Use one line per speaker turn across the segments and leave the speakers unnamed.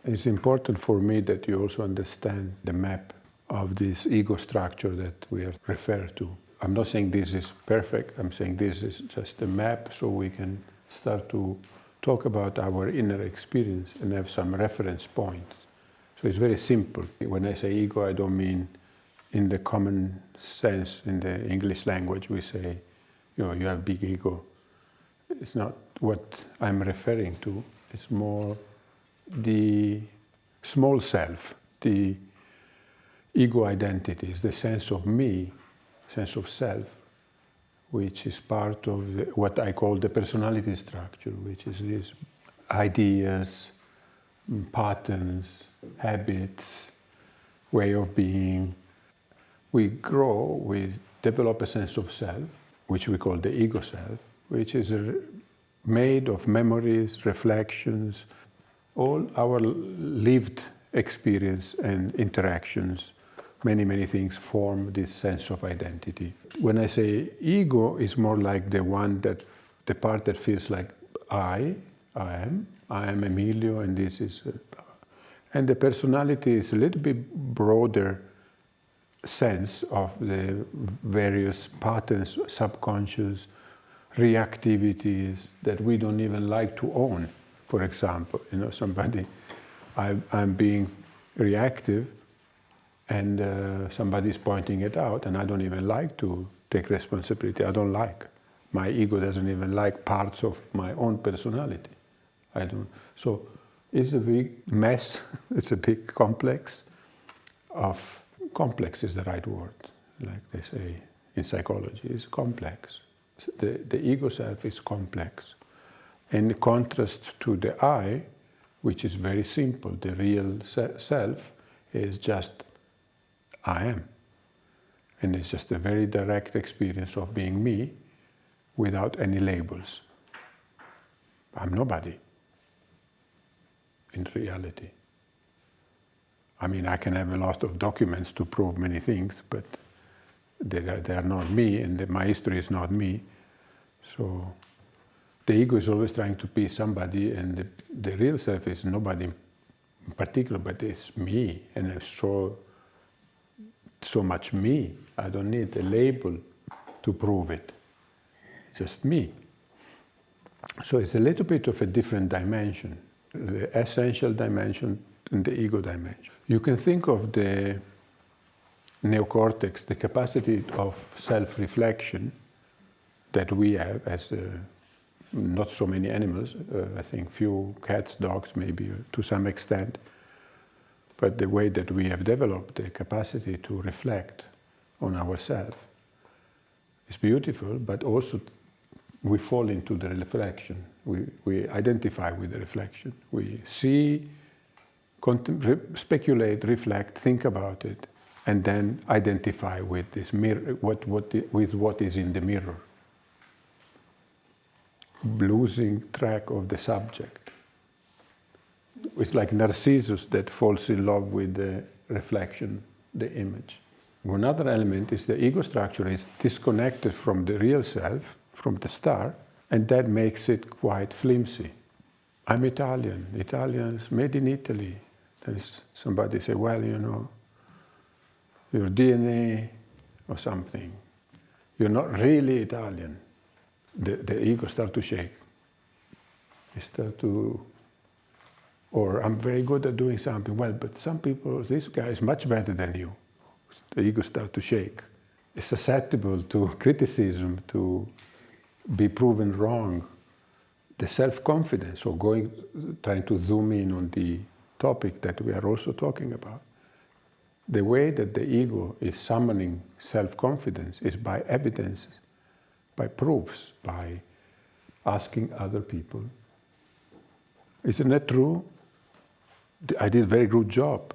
It's important for me that you also understand the map of this ego structure that we are referred to. I'm not saying this is perfect, I'm saying this is just a map so we can start to talk about our inner experience and have some reference points. So it's very simple. When I say ego, I don't mean in the common sense, in the English language we say, you have big ego. It's not what I'm referring to. It's more the small self, the ego identities, the sense of me, sense of self, which is part of what I call the personality structure, which is these ideas, patterns, habits, way of being. We grow, we develop a sense of self, which we call the ego self, which is made of memories, reflections, all our lived experience and interactions. Many things form this sense of identity. When I say ego, it's more like the part that feels like I am Emilio, and this is, and the personality is a little bit broader sense of the various patterns, subconscious reactivities that we don't even like to own. For example, I'm being reactive, and somebody's pointing it out, and I don't even like to take responsibility. I don't like. My ego doesn't even like parts of my own personality. I don't. So it's a big mess. It's a big complex is the right word, like they say in psychology. It's complex. The ego self is complex. In contrast to the I, which is very simple, the real self is just I am. And it's just a very direct experience of being me without any labels. I'm nobody in reality. I mean, I can have a lot of documents to prove many things, but they are not me, and my history is not me. So the ego is always trying to be somebody, and the real self is nobody in particular, but it's me, and it's so much me. I don't need a label to prove it. It's just me. So it's a little bit of a different dimension, the essential dimension and the ego dimension. You can think of the neocortex, the capacity of self-reflection that we have as not so many animals, I think few cats, dogs maybe to some extent, but the way that we have developed the capacity to reflect on ourselves is beautiful, but also we fall into the reflection. We identify with the reflection. We see, speculate, reflect, think about it, and then identify with this mirror, with what is in the mirror, losing track of the subject. It's like Narcissus that falls in love with the reflection, the image. Another element is the ego structure is disconnected from the real self, from the start, and that makes it quite flimsy. I'm Italian, Italians made in Italy. There's somebody say, well, your DNA or something, you're not really Italian. The ego starts to shake. You start to, or I'm very good at doing something. Well, but some people, this guy is much better than you. The ego starts to shake. It's susceptible to criticism, to be proven wrong. The self-confidence, or trying to zoom in on the topic that we are also talking about. The way that the ego is summoning self-confidence is by evidence, by proofs, by asking other people. Isn't that true? I did a very good job.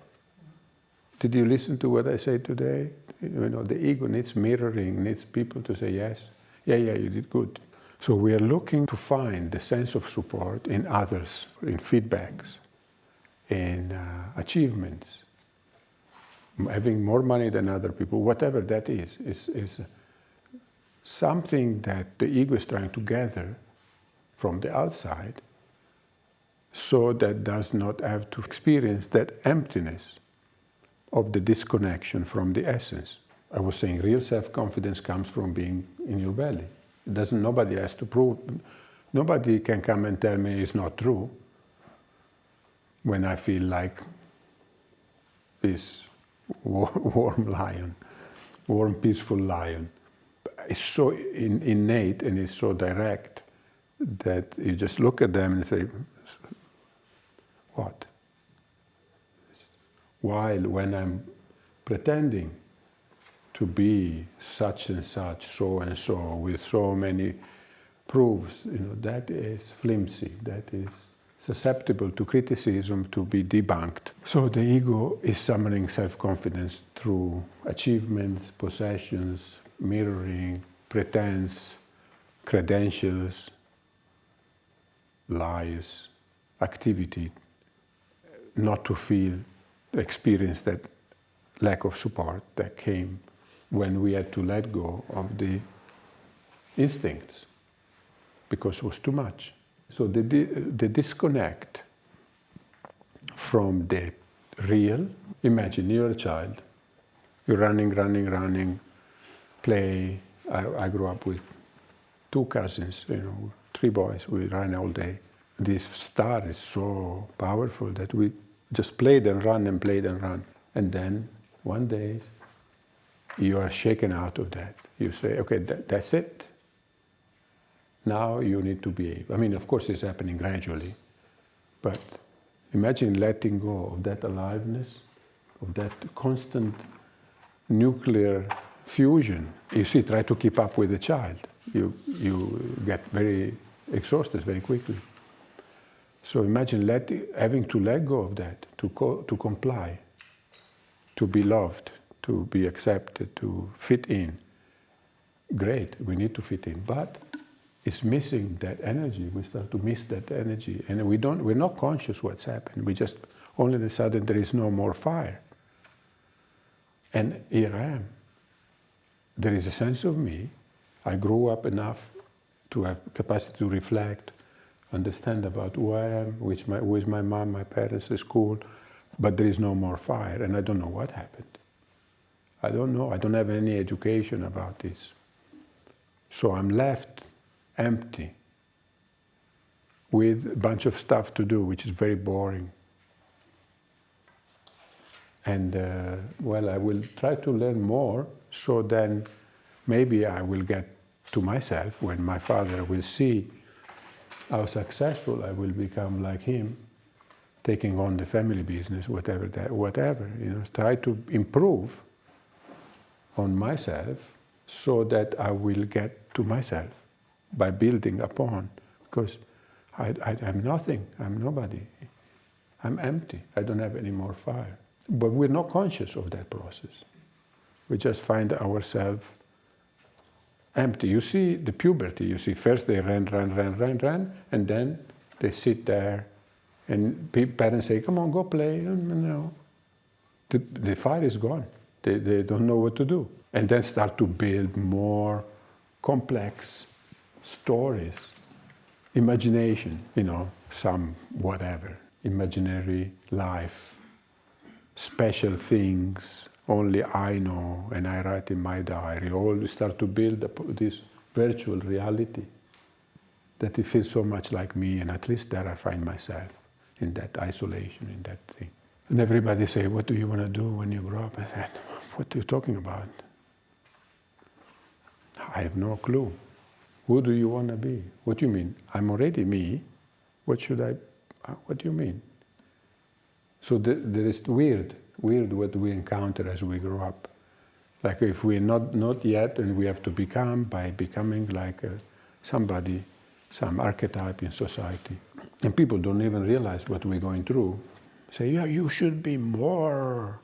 Did you listen to what I say today? The ego needs mirroring, needs people to say yes. Yeah, you did good. So we are looking to find the sense of support in others, in feedbacks, in achievements, having more money than other people, whatever that is something that the ego is trying to gather from the outside so that does not have to experience that emptiness of the disconnection from the essence. I was saying real self-confidence comes from being in your belly. It doesn't, nobody has to prove, nobody can come and tell me it's not true when I feel like this warm lion, warm, peaceful lion. It's so innate and it's so direct that you just look at them and say, what? While when I'm pretending to be such and such, so and so, with so many proofs, that is flimsy, that is susceptible to criticism, to be debunked. So the ego is summoning self-confidence through achievements, possessions, mirroring, pretense, credentials, lies, activity, not to experience that lack of support that came when we had to let go of the instincts because it was too much. So the disconnect from the real. Imagine you're a child, you're running, play. I grew up with 2 cousins, 3 boys. We ran all day. This star is so powerful that we just played and ran and played and ran. And then one day you are shaken out of that. You say, okay, that's it. Now you need to behave. I mean, of course, it's happening gradually, but imagine letting go of that aliveness, of that constant nuclear fusion. You see, try to keep up with the child. You get very exhausted very quickly. So imagine having to let go of that, to comply, to be loved, to be accepted, to fit in. Great, we need to fit in, but it's missing that energy. We start to miss that energy, and we're not conscious what's happened. We just, all of a sudden there is no more fire. And here I am. There is a sense of me. I grew up enough to have capacity to reflect, understand about who I am, who is my mom, my parents, the school, but there is no more fire, and I don't know what happened. I don't know. I don't have any education about this. So I'm left empty with a bunch of stuff to do, which is very boring. And I will try to learn more, so then maybe I will get to myself when my father will see how successful I will become like him, taking on the family business, whatever. Try to improve on myself so that I will get to myself by building upon, because I'm nothing, I'm nobody, I'm empty, I don't have any more fire. But we're not conscious of that process. We just find ourselves empty. You see the puberty, you see first they run, and then they sit there and parents say, come on, go play. No. The fire is gone. They don't know what to do. And then start to build more complex stories, imagination, some whatever, imaginary life, special things, only I know, and I write in my diary. All start to build this virtual reality that it feels so much like me, and at least there I find myself, in that isolation, in that thing. And everybody say, what do you want to do when you grow up? I said, what are you talking about? I have no clue. Who do you want to be? What do you mean? I'm already me. What do you mean? So there is weird what we encounter as we grow up. Like if we're not yet, and we have to become by becoming like somebody, some archetype in society. And people don't even realize what we're going through. Say, yeah, you should be more.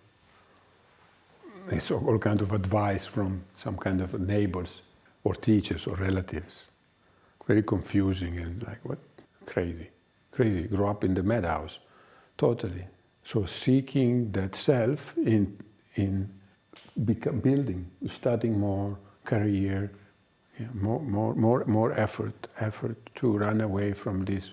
It's all kind of advice from some kind of neighbors or teachers or relatives. Very confusing and like, what? Crazy. Grow up in the madhouse, totally. So seeking that self in building, studying more, career, more effort to run away from this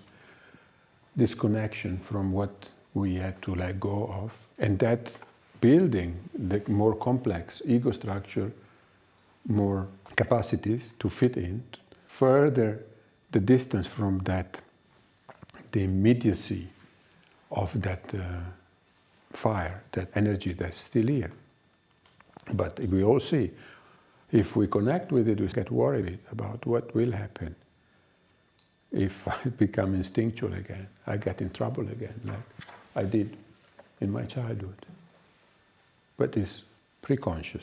disconnection from what we had to let go of. And that building the more complex ego structure, more capacities to fit in, further the distance from that, the immediacy of that fire, that energy that's still here. But we all see, if we connect with it, we get worried about what will happen. If I become instinctual again, I get in trouble again, like I did in my childhood. But it's preconscious.